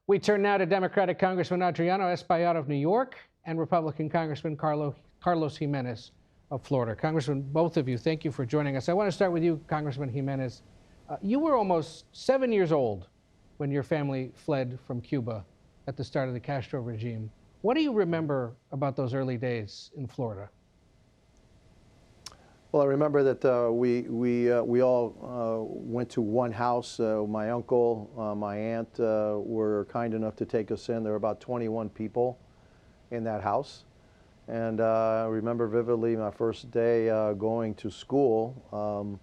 We turn now to Democratic Congressman Adriano Espaillat of New York and Republican Congressman Carlos Gimenez of Florida. Congressman, both of you, thank you for joining us. I want to start with you, Congressman Gimenez. You were almost 7 years old when your family fled from Cuba at the start of the Castro regime. What do you remember about those early days in Florida? Well, I remember that we all went to one house. My uncle, my aunt were kind enough to take us in. There were about 21 people in that house. And I remember vividly my first day going to school.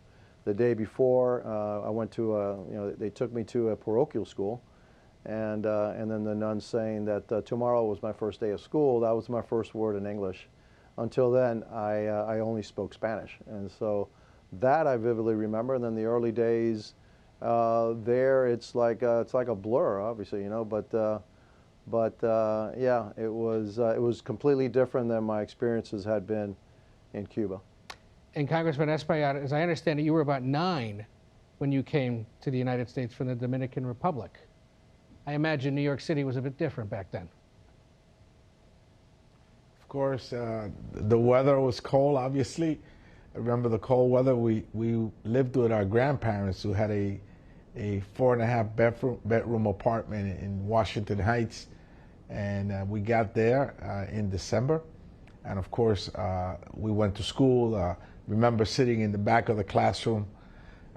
The day before, I went to they took me to a parochial school. And then the nun saying that tomorrow was my first day of school. That was my first word in English. Until then, I only spoke Spanish, and so that I vividly remember. And then the early days there, it's like a blur, obviously, you know. But yeah, it was completely different than my experiences had been in Cuba. And Congressman Espaillat, as I understand it, you were about 9 when you came to the United States from the Dominican Republic. I imagine New York City was a bit different back then. Of course, the weather was cold, obviously. I remember the cold weather. We lived with our grandparents who had a 4.5 bedroom apartment in Washington Heights. And we got there in December. And of course, we went to school. Remember sitting in the back of the classroom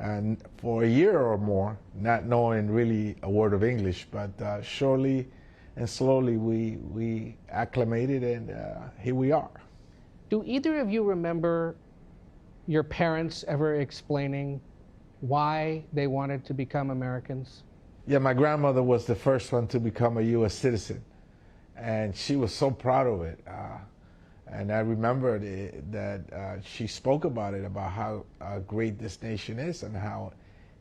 and for a year or more, not knowing really a word of English, but surely and slowly we acclimated, and here we are. Do either of you remember your parents ever explaining why they wanted to become Americans? Yeah, my grandmother was the first one to become a U.S. citizen, and she was so proud of it. And I remember that she spoke about it, about how great this nation is and how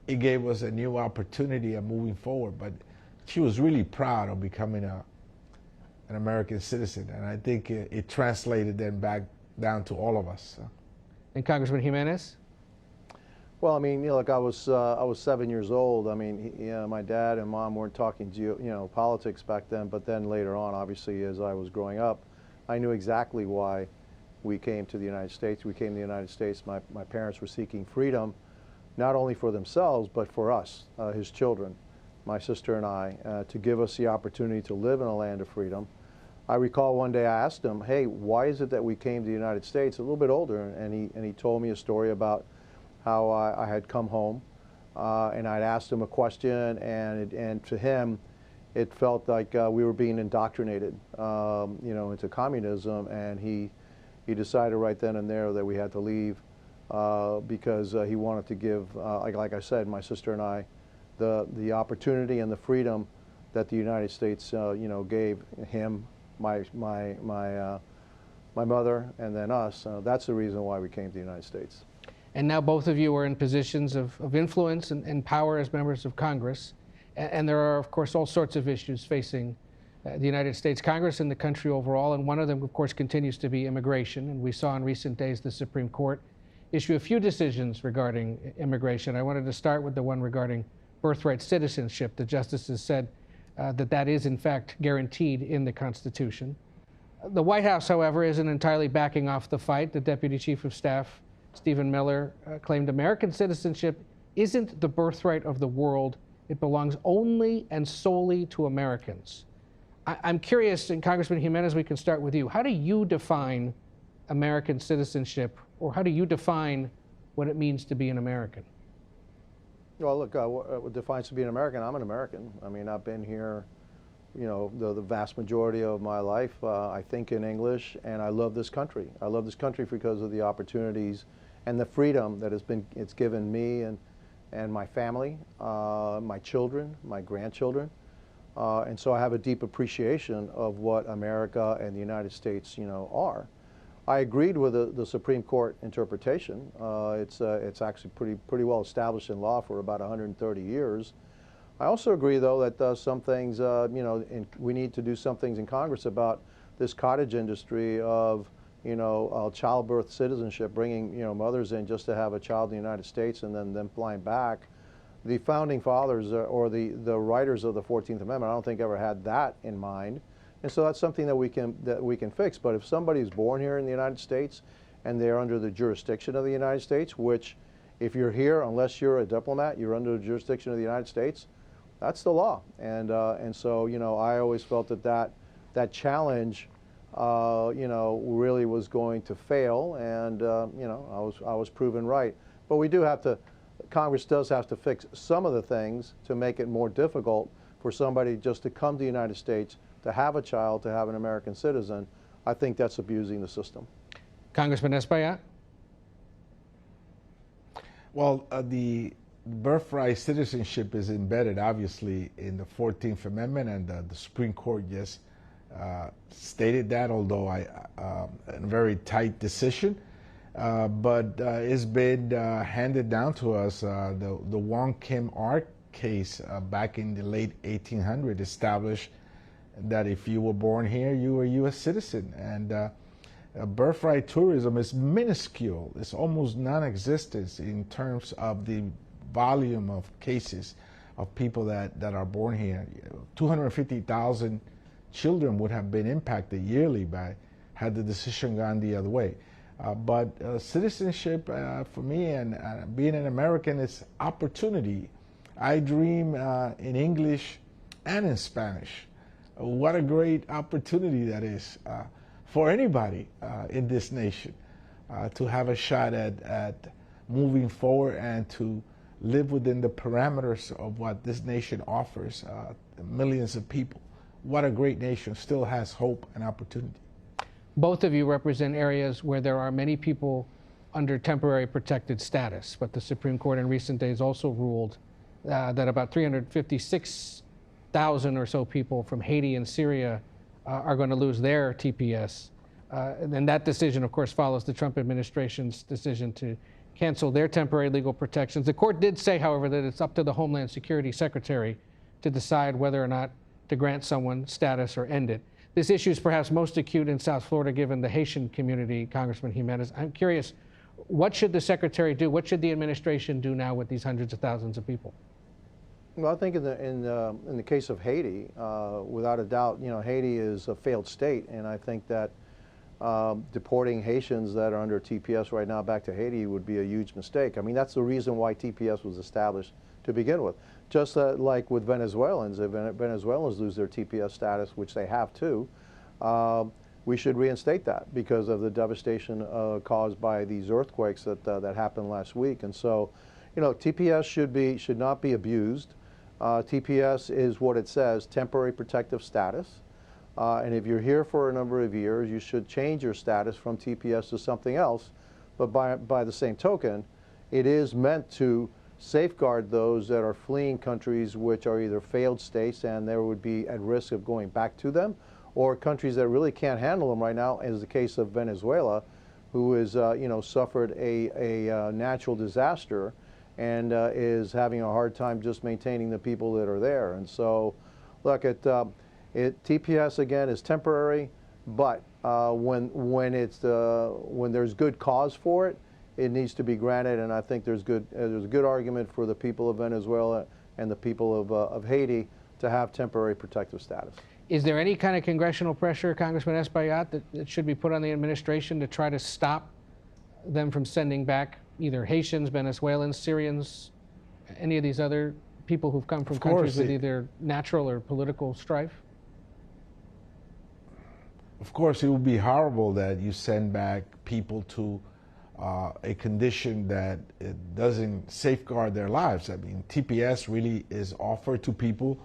it gave us a new opportunity of moving forward. But she was really proud of becoming an American citizen, and I think it translated then back down to all of us. And Congressman Gimenez? Well, I mean, you know, like I was 7 years old. I mean, my dad and mom weren't talking politics back then, but then later on, obviously, as I was growing up, I knew exactly why we came to the United States. We came to the United States. My parents were seeking freedom, not only for themselves, but for us, his children, my sister and I, to give us the opportunity to live in a land of freedom. I recall one day I asked him, hey, why is it that we came to the United States? A little bit older, and he told me a story about how I had come home, and I'd asked him a question, and to him, it felt like we were being indoctrinated, into communism, and he decided right then and there that we had to leave because he wanted to give, like I said, my sister and I, the opportunity and the freedom that the United States, gave him, my mother, and then us. That's the reason why we came to the United States. And now both of you are in positions of influence and power as members of Congress. And there are, of course, all sorts of issues facing the United States Congress and the country overall. And one of them, of course, continues to be immigration. And we saw in recent days the Supreme Court issue a few decisions regarding immigration. I wanted to start with the one regarding birthright citizenship. The justices said that is, in fact, guaranteed in the Constitution. The White House, however, isn't entirely backing off the fight. The Deputy Chief of Staff, Stephen Miller, claimed American citizenship isn't the birthright of the world. It belongs only and solely to Americans. I'm curious, and Congressman Gimenez, we can start with you. How do you define American citizenship, or how do you define what it means to be an American? Well, look, what defines to be an American? I'm an American. I mean, I've been here, the vast majority of my life. I think in English, and I love this country. I love this country because of the opportunities and the freedom that it's given me and my family, my children, my grandchildren. And so I have a deep appreciation of what America and the United States, are. I agreed with the Supreme Court interpretation. It's actually pretty well established in law for about 130 years. I also agree, though, that some things, we need to do some things in Congress about this cottage industry of, childbirth citizenship, bringing, mothers in just to have a child in the United States and then them flying back. the founding fathers or the writers of the 14th Amendment, I don't think ever had that in mind. And so that's something that we can fix. But if somebody is born here in the United States and they're under the jurisdiction of the United States, which if you're here, unless you're a diplomat, you're under the jurisdiction of the United States, that's the law. And so, you know, I always felt that challenge, you know, really was going to fail, and you know, I was proven right. But we do have to, Congress does have to fix some of the things to make it more difficult for somebody just to come to the United States, to have a child, to have an American citizen. I think that's abusing the system. Congressman Espaillat? Well, the birthright citizenship is embedded, obviously, in the 14th Amendment, and the Supreme Court just stated that, although a very tight decision. But it's been handed down to us. The Wong Kim Ark case back in the late 1800s established that if you were born here, you were a U.S. citizen. And birthright tourism is minuscule. It's almost non-existent in terms of the volume of cases of people that are born here. 250,000 children would have been impacted yearly had the decision gone the other way. But citizenship for me and being an American is opportunity. I dream in English and in Spanish. What a great opportunity that is for anybody in this nation to have a shot at moving forward and to live within the parameters of what this nation offers millions of people. What a great nation, still has hope and opportunity. Both of you represent areas where there are many people under temporary protected status, but the Supreme Court in recent days also ruled that about 356,000 or so people from Haiti and Syria are going to lose their TPS. And that decision, of course, follows the Trump administration's decision to cancel their temporary legal protections. The court did say, however, that it's up to the Homeland Security Secretary to decide whether or not to grant someone status or end it. This issue is perhaps most acute in South Florida given the Haitian community, Congressman Gimenez. I'm curious, what should the Secretary do? What should the administration do now with these hundreds of thousands of people? Well, I think in the case of Haiti, without a doubt, you know, Haiti is a failed state, and I think that deporting Haitians that are under TPS right now back to Haiti would be a huge mistake. I mean, that's the reason why TPS was established to begin with. Just like with Venezuelans, if Venezuelans lose their TPS status, which they have too, we should reinstate that because of the devastation caused by these earthquakes that happened last week. And so, you know, TPS should not be abused. TPS is what it says, temporary protective status. And if you're here for a number of years, you should change your status from TPS to something else. But by the same token, it is meant to safeguard those that are fleeing countries which are either failed states and there would be at risk of going back to them, or countries that really can't handle them right now, as the case of Venezuela, who is you know, suffered a natural disaster and is having a hard time just maintaining the people that are there. And so, look, TPS again is temporary, but when there's good cause for it, it needs to be granted, and I think there's a good argument for the people of Venezuela and the people of Haiti to have temporary protective status. Is there any kind of congressional pressure, Congressman Espaillat, that should be put on the administration to try to stop them from sending back either Haitians, Venezuelans, Syrians, any of these other people who've come from countries with either natural or political strife? Of course, it would be horrible that you send back people to a condition that it doesn't safeguard their lives. I mean, TPS really is offered to people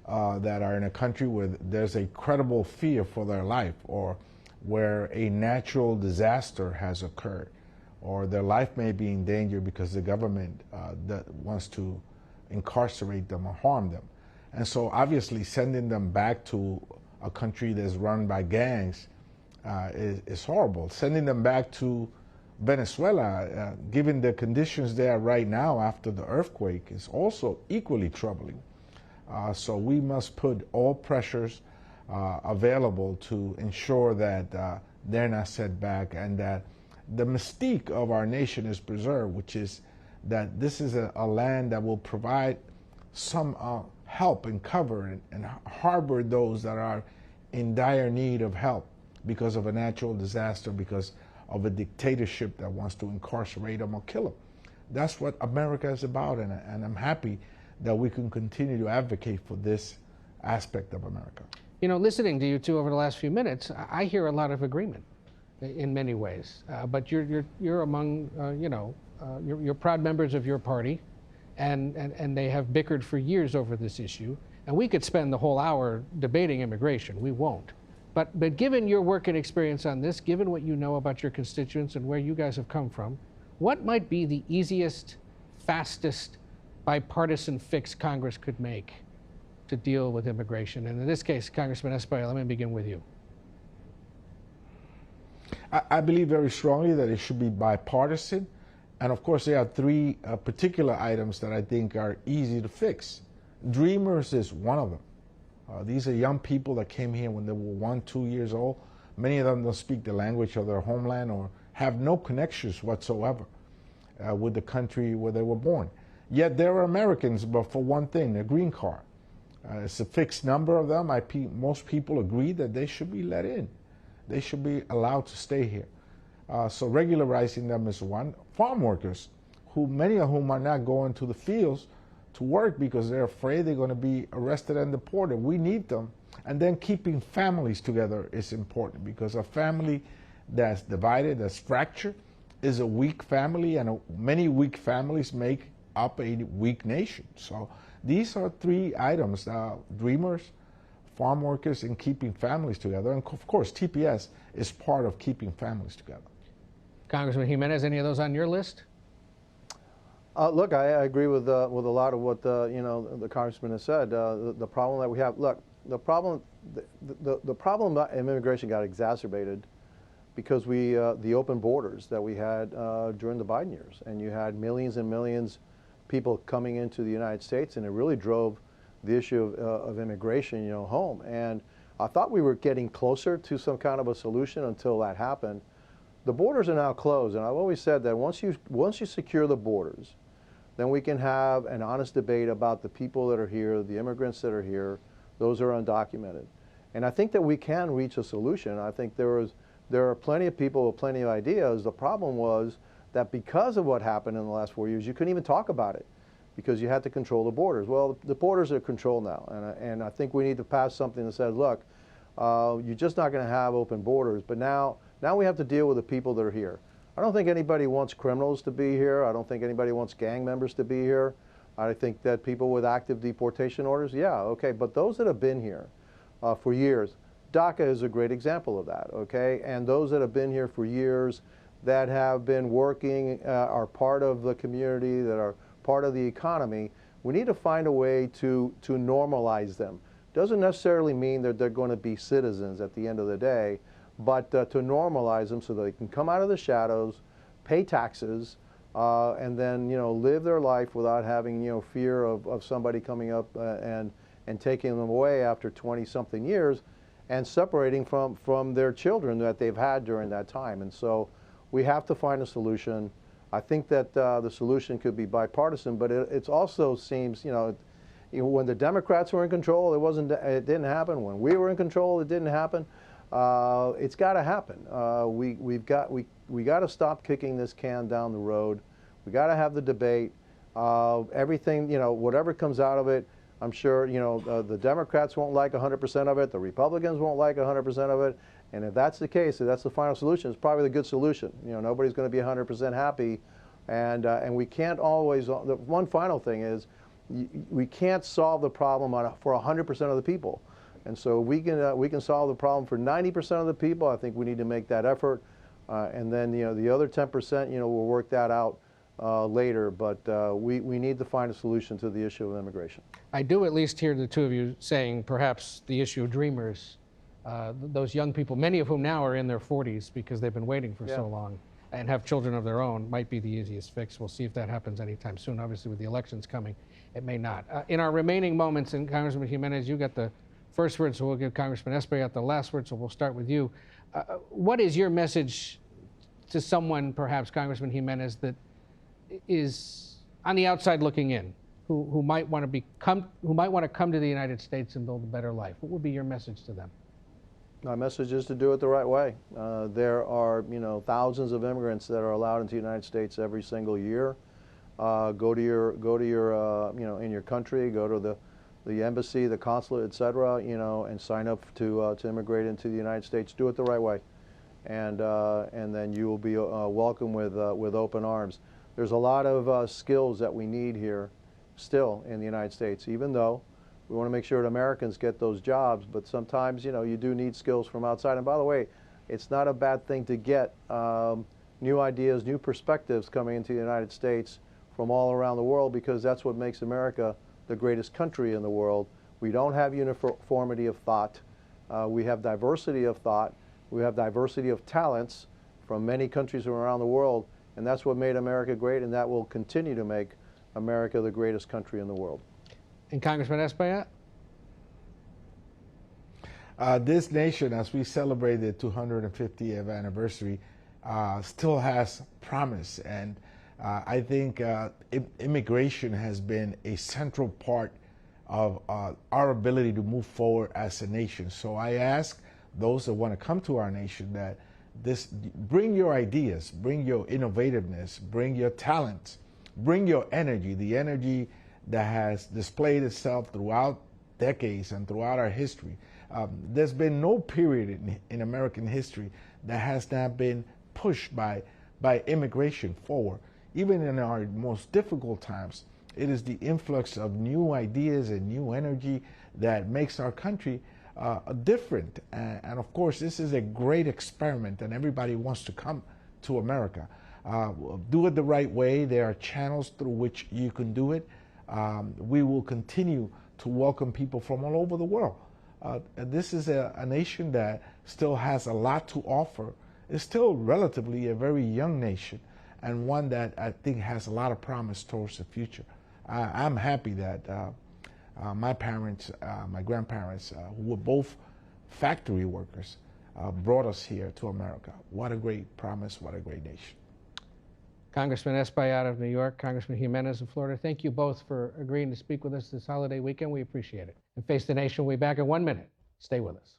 that are in a country where there's a credible fear for their life, or where a natural disaster has occurred, or their life may be in danger because the government that wants to incarcerate them or harm them. And so obviously sending them back to a country that's run by gangs is horrible. Sending them back to Venezuela, given the conditions there right now after the earthquake, is also equally troubling. So we must put all pressures available to ensure that they're not set back and that the mystique of our nation is preserved, which is that this is a land that will provide some help and cover and harbor those that are in dire need of help because of a natural disaster, because of a dictatorship that wants to incarcerate them or kill them. That's what America is about, and I'm happy that we can continue to advocate for this aspect of America. You know, listening to you two over the last few minutes, I hear a lot of agreement in many ways. But you're among, you're proud members of your party, and they have bickered for years over this issue. And we could spend the whole hour debating immigration. We won't. But given your work and experience on this, given what you know about your constituents and where you guys have come from, what might be the easiest, fastest, bipartisan fix Congress could make to deal with immigration? And in this case, Congressman Espaillat, let me begin with you. I believe very strongly that it should be bipartisan. And of course, there are three particular items that I think are easy to fix. Dreamers is one of them. These are young people that came here when they were 1, 2 years old. Many of them don't speak the language of their homeland or have no connections whatsoever with the country where they were born. Yet they're Americans, but for one thing, their green card. It's a fixed number of them. Most people agree that they should be let in. They should be allowed to stay here. So regularizing them is one. Farm workers, many of whom are not going to the fields to work because they're afraid they're going to be arrested and deported. We need them. And then keeping families together is important, because a family that's divided, that's fractured, is a weak family, and many weak families make up a weak nation. So these are three items: dreamers, farm workers, and keeping families together. And of course, TPS is part of keeping families together. Congressman Gimenez, any of those on your list? Look, I agree with a lot of what the congressman has said. The problem that we have, look, the problem about immigration got exacerbated because the open borders that we had during the Biden years, and you had millions and millions people coming into the United States, and it really drove the issue of immigration, home. And I thought we were getting closer to some kind of a solution until that happened. The borders are now closed, and I've always said that once you secure the borders, then we can have an honest debate about the people that are here, the immigrants that are here, those are undocumented. And I think that we can reach a solution. I think there are plenty of people with plenty of ideas. The problem was that because of what happened in the last 4 years, you couldn't even talk about it because you had to control the borders. Well, the borders are controlled now, and I think we need to pass something that says, look, you're just not going to have open borders, but now we have to deal with the people that are here. I don't think anybody wants criminals to be here. I don't think anybody wants gang members to be here. I think that people with active deportation orders, yeah, okay, but those that have been here for years, DACA is a great example of that, okay? And those that have been here for years, that have been working, are part of the community, that are part of the economy, we need to find a way to normalize them. Doesn't necessarily mean that they're going to be citizens at the end of the day, but to normalize them so they can come out of the shadows, pay taxes, and then live their life without having fear of somebody coming up and taking them away after 20-something years, and separating from their children that they've had during that time. And so we have to find a solution. I think that the solution could be bipartisan, but it also seems when the Democrats were in control, it didn't happen. When we were in control, it didn't happen. It's got to happen. We got to stop kicking this can down the road. We got to have the debate. Everything, whatever comes out of it, I'm sure, the Democrats won't like 100% of it. The Republicans won't like 100% of it. And if that's the case, if that's the final solution, it's probably the good solution. Nobody's going to be 100% happy. And we can't always, the one final thing is, we can't solve the problem for 100% of the people. And so we can solve the problem for 90% of the people. I think we need to make that effort, and then the other 10%, we'll work that out later. But we need to find a solution to the issue of immigration. I do at least hear the two of you saying perhaps the issue of dreamers, those young people, many of whom now are in their 40s because they've been waiting for so long, and have children of their own, might be the easiest fix. We'll see if that happens anytime soon. Obviously, with the elections coming, it may not. In our remaining moments, and Congressman Gimenez, you got the first word, so we'll give Congressman Espaillat the last word, so we'll start with you. What is your message to someone, perhaps Congressman Gimenez, that is on the outside looking in, who might want to come to the United States and build a better life? What would be your message to them? My message is to do it the right way. There are, thousands of immigrants that are allowed into the United States every single year. Go to your, in your country, go to the embassy, the consulate, etc., and sign up to immigrate into the United States. Do it the right way, and then you will be welcomed with open arms. There's a lot of skills that we need here still in the United States, even though we want to make sure that Americans get those jobs, but sometimes, you do need skills from outside. And by the way, it's not a bad thing to get new ideas, new perspectives coming into the United States from all around the world, because that's what makes America the greatest country in the world. We don't have uniformity of thought. We have diversity of thought. We have diversity of talents from many countries from around the world, and that's what made America great, and that will continue to make America the greatest country in the world. And Congressman Espaillat? This nation, as we celebrate the 250th anniversary, still has promise, and I think immigration has been a central part of our ability to move forward as a nation. So I ask those that want to come to our nation that bring your ideas, bring your innovativeness, bring your talents, bring your energy, the energy that has displayed itself throughout decades and throughout our history. There's been no period in American history that has not been pushed by immigration forward. Even in our most difficult times, it is the influx of new ideas and new energy that makes our country different. And of course, this is a great experiment, and everybody wants to come to America. Do it the right way. There are channels through which you can do it. We will continue to welcome people from all over the world. This is a nation that still has a lot to offer. It's still relatively a very young nation, and one that I think has a lot of promise towards the future. I'm happy that my parents, my grandparents, who were both factory workers, brought us here to America. What a great promise, what a great nation. Congressman Espaillat of New York, Congressman Gimenez of Florida, thank you both for agreeing to speak with us this holiday weekend. We appreciate it. And Face the Nation will be back in 1 minute. Stay with us.